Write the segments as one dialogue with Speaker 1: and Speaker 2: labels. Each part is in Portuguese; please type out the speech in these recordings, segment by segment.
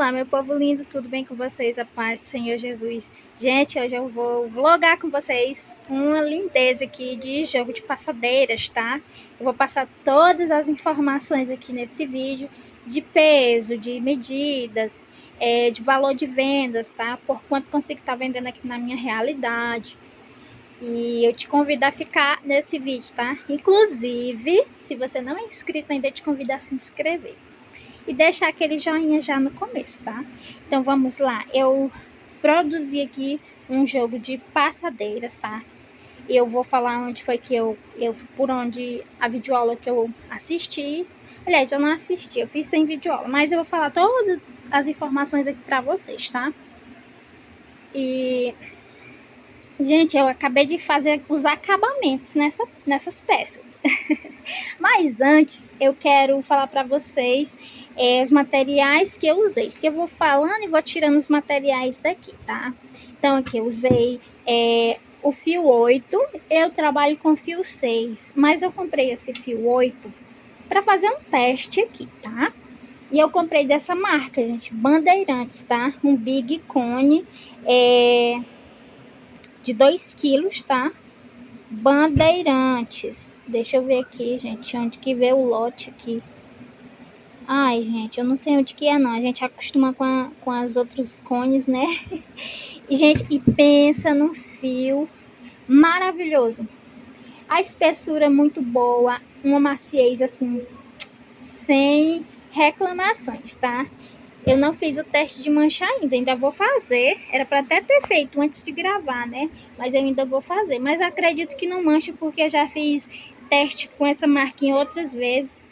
Speaker 1: Olá, meu povo lindo, tudo bem com vocês? A paz do Senhor Jesus. Gente, hoje eu vou vlogar com vocês uma lindeza aqui de jogo de passadeiras, tá? Eu vou passar todas as informações aqui nesse vídeo, de peso, de medidas, de valor de vendas, tá? Por quanto consigo estar vendendo aqui na minha realidade. E eu te convido a ficar nesse vídeo, tá? Inclusive, se você não é inscrito ainda, eu te convido a se inscrever. E deixar aquele joinha já no começo, tá? Então vamos lá, eu produzi aqui um jogo de passadeiras, tá? Eu vou falar onde foi que por onde a videoaula que eu assisti. Aliás, eu não assisti, eu fiz sem videoaula, mas eu vou falar todas as informações aqui pra vocês, tá? E, gente, eu acabei de fazer os acabamentos nessas peças. Mas antes, eu quero falar pra vocês os materiais que eu usei. Porque eu vou falando e vou tirando os materiais daqui, tá? Então, aqui eu usei o fio 8. Eu trabalho com fio 6. Mas eu comprei esse fio 8 para fazer um teste aqui, tá? E eu comprei dessa marca, gente, Bandeirantes, tá? Um Big Cone de 2 quilos, tá? Bandeirantes. Deixa eu ver aqui, gente, onde que vê o lote aqui. Ai, gente, eu não sei onde que é, não. A gente acostuma com as outros cones, né? E, gente, e pensa num fio maravilhoso. A espessura é muito boa, uma maciez, assim, sem reclamações, tá? Eu não fiz o teste de mancha ainda vou fazer. Era para até ter feito antes de gravar, né? Mas eu ainda vou fazer. Mas acredito que não mancha, porque eu já fiz teste com essa marca em outras vezes.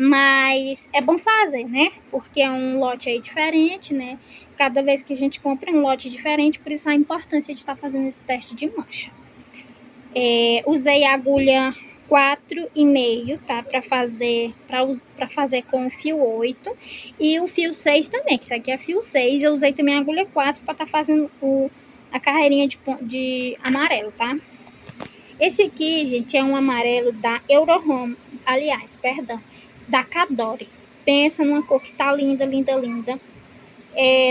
Speaker 1: Mas é bom fazer, né? Porque é um lote aí diferente, né? Cada vez que a gente compra um lote diferente, por isso a importância de estar fazendo esse teste de mancha. Usei a agulha 4,5, tá? Para fazer com o fio 8 e o fio 6 também, que isso aqui é fio 6. Eu usei também a agulha 4 para estar fazendo a carreirinha de amarelo, tá? Esse aqui, gente, é um amarelo da Eurohome, aliás, perdão, da Cadore. Pensa numa cor que tá linda, linda, linda.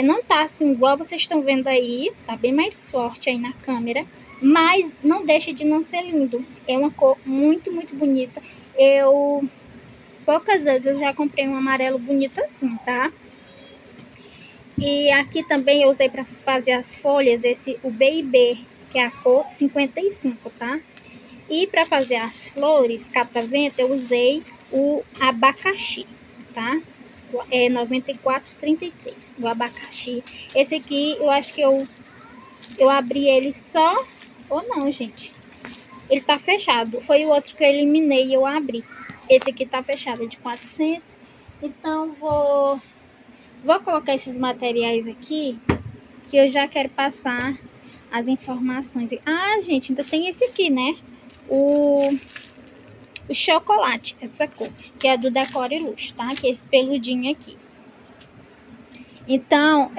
Speaker 1: Não tá assim igual vocês estão vendo aí, tá bem mais forte aí na câmera, mas não deixa de não ser lindo. É uma cor muito, muito bonita. Poucas vezes eu já comprei um amarelo bonito assim, tá? E aqui também eu usei para fazer as folhas, o B&B, que é a cor 55, tá? E para fazer as flores catavento, eu usei o abacaxi, tá? 94,33, o abacaxi. Esse aqui, eu acho que eu abri ele só... Ou não, gente. Ele tá fechado. Foi o outro que eu eliminei e eu abri. Esse aqui tá fechado, é de 400. Então, vou colocar esses materiais aqui, que eu já quero passar as informações. Ah, gente, ainda tem esse aqui, né? O chocolate, essa cor, que é do Decore Luxo, tá? Que é esse peludinho aqui. Então,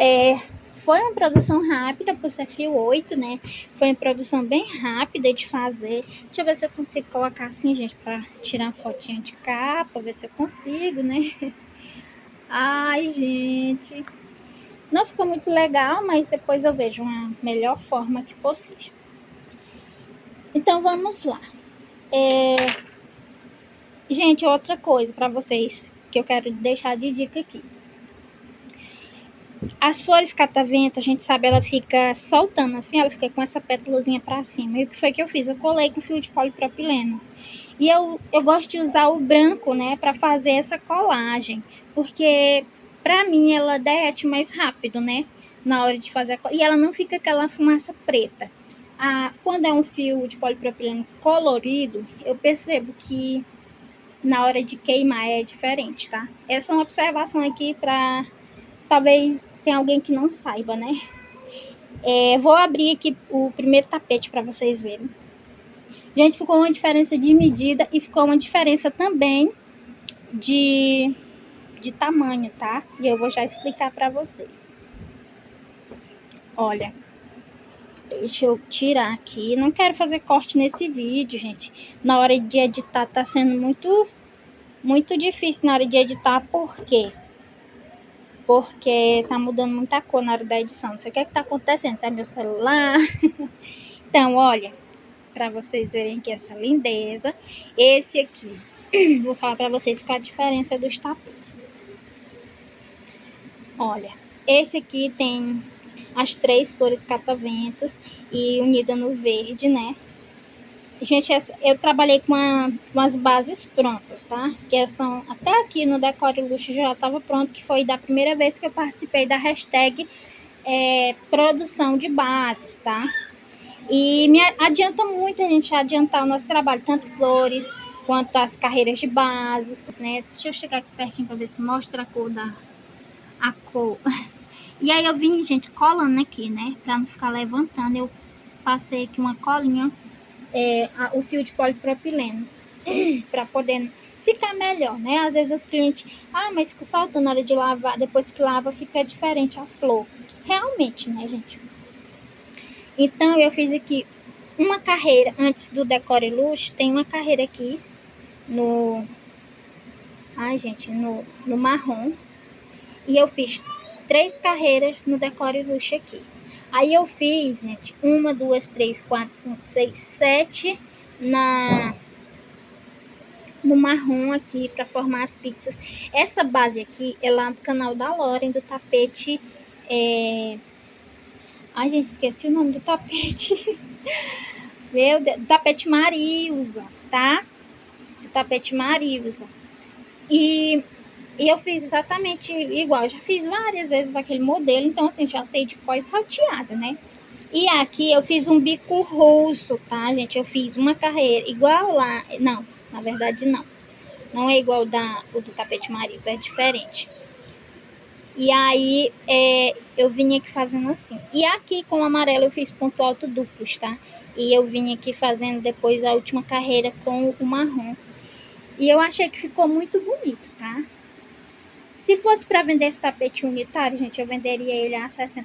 Speaker 1: foi uma produção rápida, por ser fio 8, né? Foi uma produção bem rápida de fazer. Deixa eu ver se eu consigo colocar assim, gente, pra tirar uma fotinha de capa, ver se eu consigo, né? Ai, gente. Não ficou muito legal, mas depois eu vejo uma melhor forma que possível. Então, vamos lá. Gente, outra coisa para vocês que eu quero deixar de dica aqui. As flores catavento, a gente sabe, ela fica soltando assim, ela fica com essa pétalazinha para cima. E o que foi que eu fiz? Eu colei com fio de polipropileno. E eu gosto de usar o branco, né, para fazer essa colagem, porque para mim ela derrete mais rápido, né, na hora de fazer e ela não fica aquela fumaça preta. Quando é um fio de polipropileno colorido, eu percebo que na hora de queimar é diferente, tá? Essa é uma observação aqui para talvez tenha alguém que não saiba, né? Vou abrir aqui o primeiro tapete para vocês verem. Gente, ficou uma diferença de medida e ficou uma diferença também de tamanho, tá? E eu vou já explicar para vocês. Olha, deixa eu tirar aqui. Não quero fazer corte nesse vídeo, gente. Na hora de editar tá sendo muito difícil na hora de editar, por quê? porque tá mudando muita cor na hora da edição. Não sei o que tá acontecendo, é meu celular. Então, olha, para vocês verem que essa lindeza, esse aqui, vou falar para vocês qual a diferença dos tapetes. Olha, esse aqui tem as 3 flores cataventos e unida no verde, né? Gente, eu trabalhei com as bases prontas, tá? Que são, até aqui no Decore Luxo já estava pronto, que foi da primeira vez que eu participei da hashtag produção de bases, tá? E me adianta muito a gente adiantar o nosso trabalho, tanto flores quanto as carreiras de básicos, né? Deixa eu chegar aqui pertinho para ver se mostra a cor. E aí eu vim, gente, colando aqui, né? Pra não ficar levantando, eu passei aqui uma colinha, o fio de polipropileno, pra poder ficar melhor, né? Às vezes os clientes, mas fica soltando na hora de lavar, depois que lava fica diferente a flor. Realmente, né, gente? Então eu fiz aqui uma carreira antes do Decore Luxo, tem uma carreira aqui no marrom, e eu fiz 3 carreiras no Decore Luxo aqui. Aí eu fiz, gente, 1, 2, 3, 4, 5, 6, 7 no marrom aqui para formar as pizzas. Essa base aqui é lá do canal da Lauren, do tapete. Ai, gente, esqueci o nome do tapete. Meu Deus, tapete Marilza, tá? O tapete Marilza. E eu fiz exatamente igual. Eu já fiz várias vezes aquele modelo, então assim, já sei de cor e salteada, né? E aqui eu fiz um bico russo, tá, gente? Eu fiz uma carreira igual lá. Não, na verdade não. Não é igual o do tapete Marilza, é diferente. E aí eu vim aqui fazendo assim. E aqui com o amarelo eu fiz ponto alto duplos, tá? E eu vim aqui fazendo depois a última carreira com o marrom. E eu achei que ficou muito bonito, tá? Se fosse para vender esse tapete unitário, gente, eu venderia ele a R$60.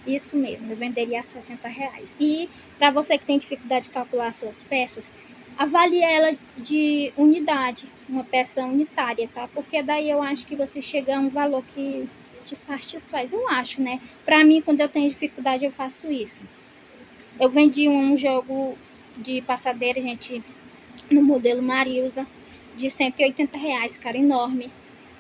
Speaker 1: Isso mesmo, eu venderia a R$60. E para você que tem dificuldade de calcular as suas peças, avalie ela de unidade, uma peça unitária, tá? Porque daí eu acho que você chega a um valor que te satisfaz, eu acho, né? Para mim, quando eu tenho dificuldade, eu faço isso. Eu vendi um jogo de passadeira, gente, no modelo Marilza, de R$180, cara, enorme.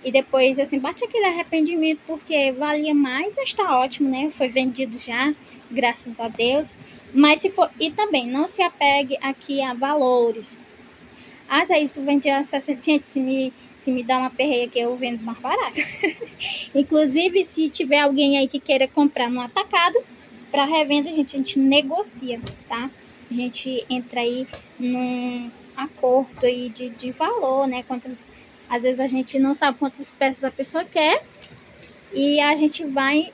Speaker 1: E depois, assim, bate aquele arrependimento, porque valia mais, mas tá ótimo, né? Foi vendido já, graças a Deus. Mas se for... E também, não se apegue aqui a valores. Thaís, tu vende a 60... Gente, se me dá uma perreia aqui, eu vendo mais barato. Inclusive, se tiver alguém aí que queira comprar no atacado, para revenda, a gente negocia, tá? A gente entra aí num acordo aí de valor, né? Às vezes a gente não sabe quantas peças a pessoa quer e a gente vai...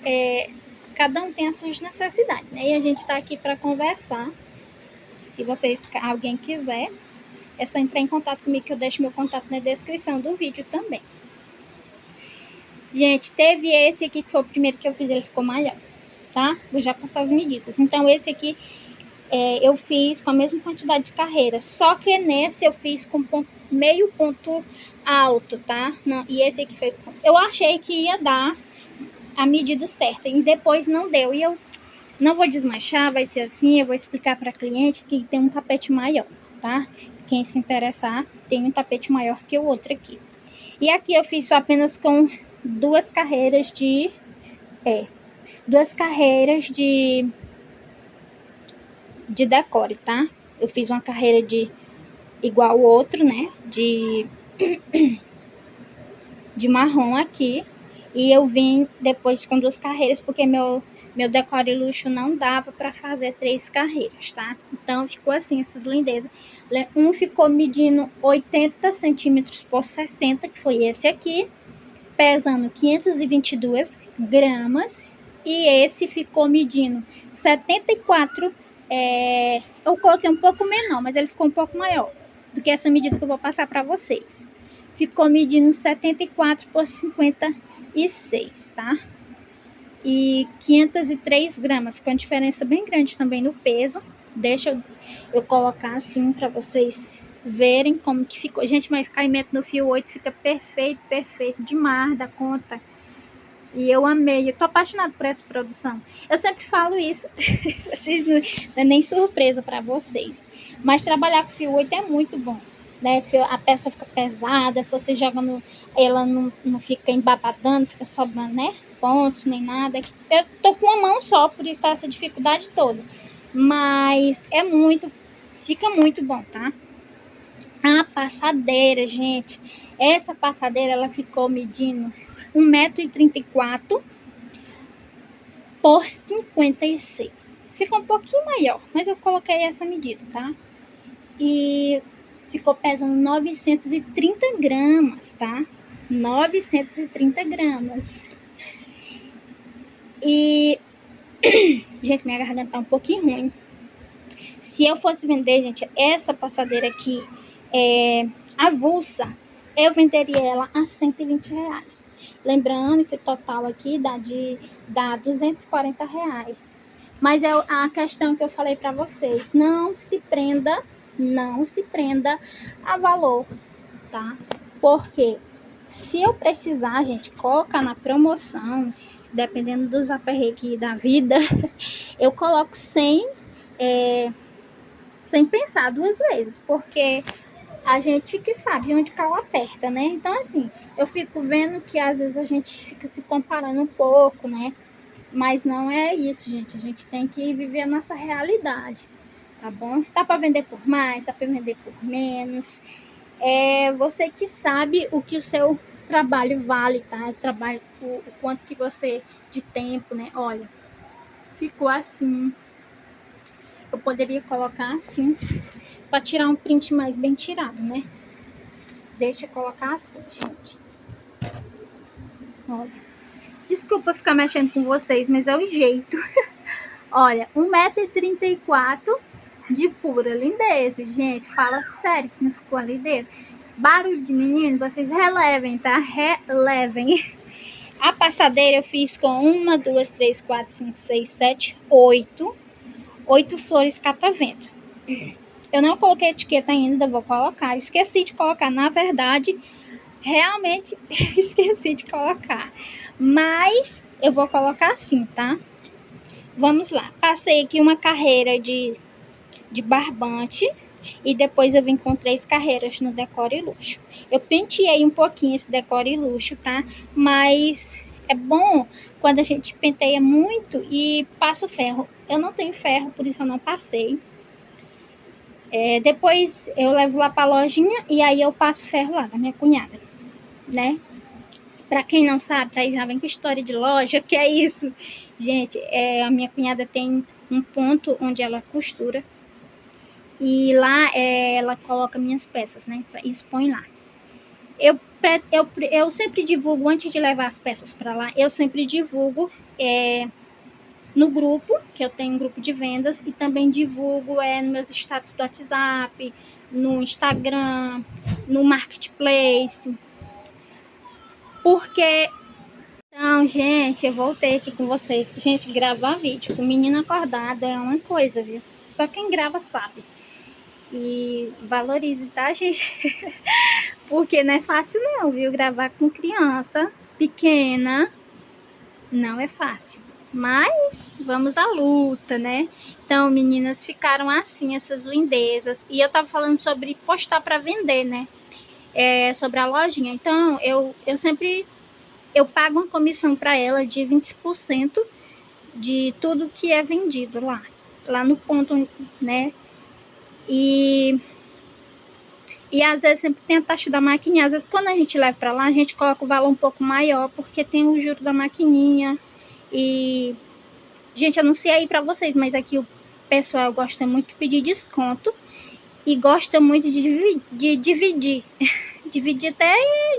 Speaker 1: cada um tem as suas necessidades, né? E a gente tá aqui para conversar. Se alguém quiser, é só entrar em contato comigo, que eu deixo meu contato na descrição do vídeo também. Gente, teve esse aqui que foi o primeiro que eu fiz, ele ficou maior, tá? Vou já passar as medidas. Então, esse aqui eu fiz com a mesma quantidade de carreiras, só que nesse eu fiz com meio ponto alto, tá? Não, e esse aqui foi... Eu achei que ia dar a medida certa e depois não deu. E eu não vou desmanchar, vai ser assim, eu vou explicar para cliente que tem um tapete maior, tá? Quem se interessar, tem um tapete maior que o outro aqui. E aqui eu fiz só apenas com 2 carreiras de... 2 carreiras de decore, tá? Eu fiz uma carreira de igual o outro, né? De marrom aqui. E eu vim depois com 2 carreiras, porque meu Decore Luxo não dava para fazer 3 carreiras, tá? Então ficou assim, essas lindezas. Um ficou medindo 80 centímetros por 60, que foi esse aqui, pesando 522 gramas. E esse ficou medindo 74. Eu coloquei um pouco menor, mas ele ficou um pouco maior do que essa medida que eu vou passar para vocês. Ficou medindo 74 por 56, tá? E 503 gramas, com a diferença bem grande também no peso. Deixa eu colocar assim para vocês verem como que ficou. Gente, mas caimento no fio 8 fica perfeito, perfeito demais da conta. E eu amei, eu tô apaixonada por essa produção. Eu sempre falo isso, vocês não é nem surpresa para vocês. Mas trabalhar com fio 8 é muito bom. Né? A peça fica pesada, você joga no. Ela não fica embabadando, fica sobrando, né? Pontos, nem nada. Eu tô com uma mão só, por isso tá essa dificuldade toda. Mas é muito. Fica muito bom, tá? A passadeira, gente. Essa passadeira, ela ficou medindo 1,34 m por 56. Fica um pouquinho maior, mas eu coloquei essa medida, tá? E ficou pesando 930 gramas, tá? 930 gramas. E, gente, minha garganta tá um pouquinho ruim. Se eu fosse vender, gente, essa passadeira aqui, avulsa, eu venderia ela a R$120. Lembrando que o total aqui dá R$240. Mas é a questão que eu falei para vocês. Não se prenda a valor, tá? Porque se eu precisar, gente, colocar na promoção, dependendo dos aperreios da vida, eu coloco sem pensar duas vezes, porque a gente que sabe onde cala aperta, né? Então, assim, eu fico vendo que às vezes a gente fica se comparando um pouco, né? Mas não é isso, gente. A gente tem que viver a nossa realidade, tá bom? Dá para vender por mais, dá para vender por menos. É você que sabe o que o seu trabalho vale, tá? O quanto que você de tempo, né? Olha, ficou assim. Eu poderia colocar assim para tirar um print mais bem tirado, né? Deixa eu colocar assim, gente. Olha. Desculpa ficar mexendo com vocês, mas é o jeito. Olha, 1,34 m de pura lindeza, gente. Fala sério, se não ficou a lindeza. Barulho de menino, vocês relevem, tá? Relevem. A passadeira eu fiz com 1, 2, 3, 4, 5, 6, 7, 8 flores catavento. Eu não coloquei etiqueta ainda, vou colocar. Esqueci de colocar, na verdade, realmente esqueci de colocar. Mas eu vou colocar assim, tá? Vamos lá. Passei aqui uma carreira de barbante e depois eu vim com 3 carreiras no Decore Luxo. Eu penteei um pouquinho esse Decore Luxo, tá? Mas é bom quando a gente penteia muito e passa o ferro. Eu não tenho ferro, por isso eu não passei. Depois eu levo lá pra lojinha e aí eu passo ferro lá da minha cunhada, né? Pra quem não sabe, tá aí já vem com história de loja, que é isso? Gente, a minha cunhada tem um ponto onde ela costura e lá ela coloca minhas peças, né? E expõe lá. Eu sempre divulgo, antes de levar as peças pra lá, eu sempre divulgo no grupo, que eu tenho um grupo de vendas, e também divulgo nos meus status do WhatsApp, no Instagram, no Marketplace. Porque... Então, gente, eu voltei aqui com vocês. Gente, gravar vídeo com menino acordado é uma coisa, viu? Só quem grava sabe. E valorize, tá, gente? Porque não é fácil não, viu? Gravar com criança pequena não é fácil. Mas vamos à luta, né? Então, meninas, ficaram assim, essas lindezas. E eu tava falando sobre postar para vender, né? Sobre a lojinha. Então, eu sempre... Eu pago uma comissão para ela de 20% de tudo que é vendido lá no ponto, né? E às vezes sempre tem a taxa da maquininha. Às vezes quando a gente leva para lá, a gente coloca o valor um pouco maior, porque tem o juro da maquininha. E, gente, eu não sei aí para vocês, mas aqui o pessoal gosta muito de pedir desconto e gosta muito de dividir. Dividir até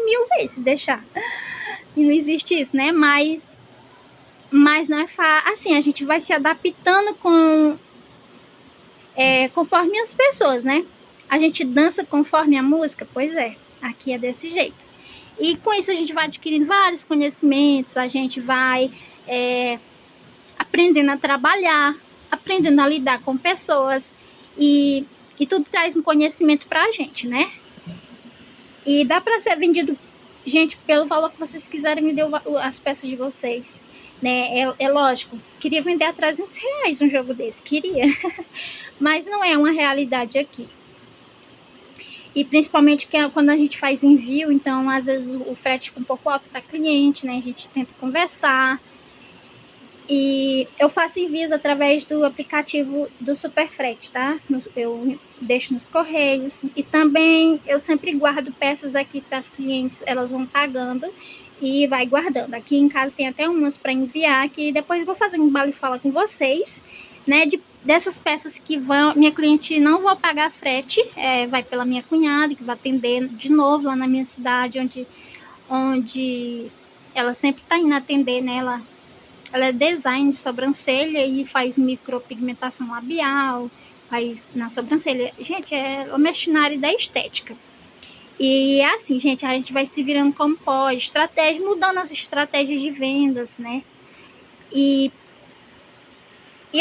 Speaker 1: 1000 vezes, se deixar. E não existe isso, né? Mas não é fácil. Assim, a gente vai se adaptando conforme as pessoas, né? A gente dança conforme a música, pois é. Aqui é desse jeito. E com isso a gente vai adquirindo vários conhecimentos, a gente vai aprendendo a trabalhar, aprendendo a lidar com pessoas e tudo traz um conhecimento pra gente, né? E dá pra ser vendido gente, pelo valor que vocês quiserem vender as peças de vocês, né? É lógico, queria vender a R$300 um jogo desse, queria. Mas não é uma realidade aqui. E principalmente que quando a gente faz envio, então às vezes o frete fica um pouco alto para cliente, né? A gente tenta conversar. E eu faço envios através do aplicativo do Superfrete, tá? Eu deixo nos correios. E também eu sempre guardo peças aqui para as clientes, elas vão pagando e vai guardando. Aqui em casa tem até umas para enviar, que depois eu vou fazer um bala e fala com vocês, né? Dessas peças que minha cliente não vai pagar frete, vai pela minha cunhada, que vai atender de novo lá na minha cidade, onde ela sempre tá indo atender, né? Ela é design de sobrancelha e faz micropigmentação labial, faz na sobrancelha. Gente, ela mexe na área da estética. E assim, gente, a gente vai se virando como pode, mudando as estratégias de vendas, né? E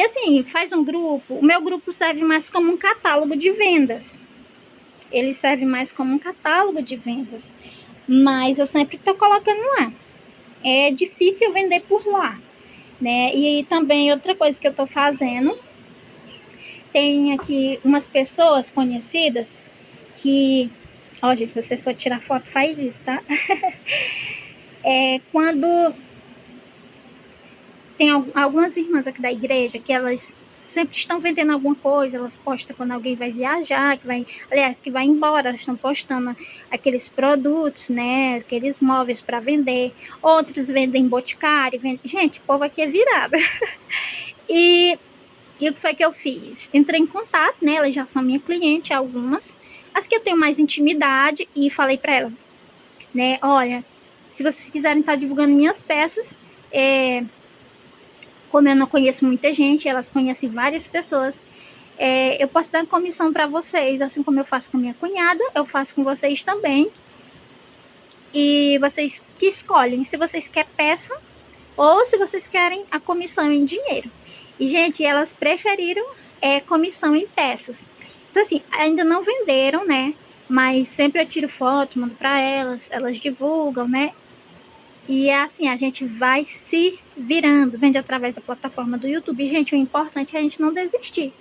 Speaker 1: assim, faz um grupo. O meu grupo serve mais como um catálogo de vendas. Ele serve mais como um catálogo de vendas. Mas eu sempre tô colocando lá. É difícil vender por lá, né? E também outra coisa que eu tô fazendo, tem aqui umas pessoas conhecidas que, ó, gente, você só tirar foto, faz isso, tá? Quando tem algumas irmãs aqui da igreja que elas sempre estão vendendo alguma coisa, elas postam quando alguém vai viajar, que vai embora, elas estão postando aqueles produtos, né, aqueles móveis para vender, outros vendem boticário, gente, o povo aqui é virado. E o que foi que eu fiz? Entrei em contato, né, elas já são minha cliente, algumas, as que eu tenho mais intimidade, e falei para elas, né, olha, se vocês quiserem estar divulgando minhas peças, como eu não conheço muita gente, elas conhecem várias pessoas, eu posso dar comissão para vocês, assim como eu faço com minha cunhada, eu faço com vocês também. E vocês que escolhem se vocês querem peça ou se vocês querem a comissão em dinheiro. E, gente, elas preferiram comissão em peças. Então, assim, ainda não venderam, né? Mas sempre eu tiro foto, mando para elas divulgam, né? E assim, a gente vai se virando, vende através da plataforma do YouTube. Gente, o importante é a gente não desistir.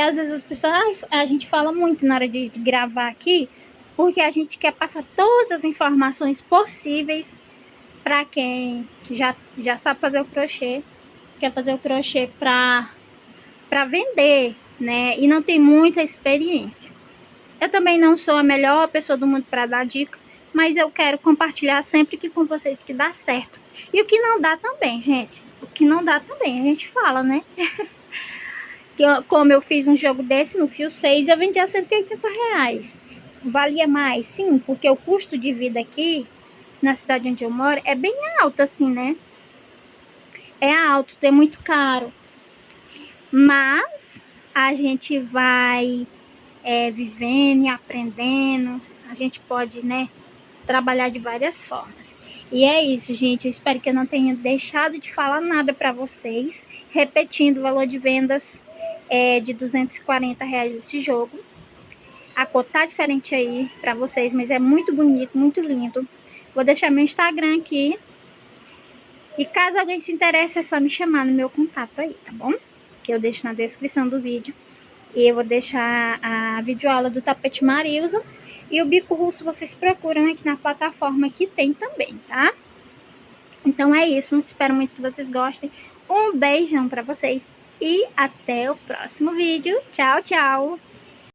Speaker 1: Às vezes as pessoas, a gente fala muito na hora de gravar aqui, porque a gente quer passar todas as informações possíveis para quem já sabe fazer o crochê, quer fazer o crochê para vender, né? E não tem muita experiência. Eu também não sou a melhor pessoa do mundo para dar dica, mas eu quero compartilhar sempre que com vocês que dá certo. E o que não dá também, gente. O que não dá também, a gente fala, né? Como eu fiz um jogo desse no Fio 6, eu vendi a R$180. Valia mais? Sim, porque o custo de vida aqui, na cidade onde eu moro, é bem alto, assim, né? É alto, é muito caro. Mas a gente vai vivendo e aprendendo. A gente pode, né, trabalhar de várias formas. E é isso, gente. Eu espero que eu não tenha deixado de falar nada para vocês. Repetindo, o valor de vendas de R$240 esse jogo. A cor tá diferente aí para vocês, mas é muito bonito, muito lindo. Vou deixar meu Instagram aqui. E caso alguém se interesse, é só me chamar no meu contato aí, tá bom? Que eu deixo na descrição do vídeo. E eu vou deixar a videoaula do tapete Marilza. E o bico russo vocês procuram aqui na plataforma que tem também, tá? Então é isso. Espero muito que vocês gostem. Um beijão pra vocês. E até o próximo vídeo. Tchau, tchau!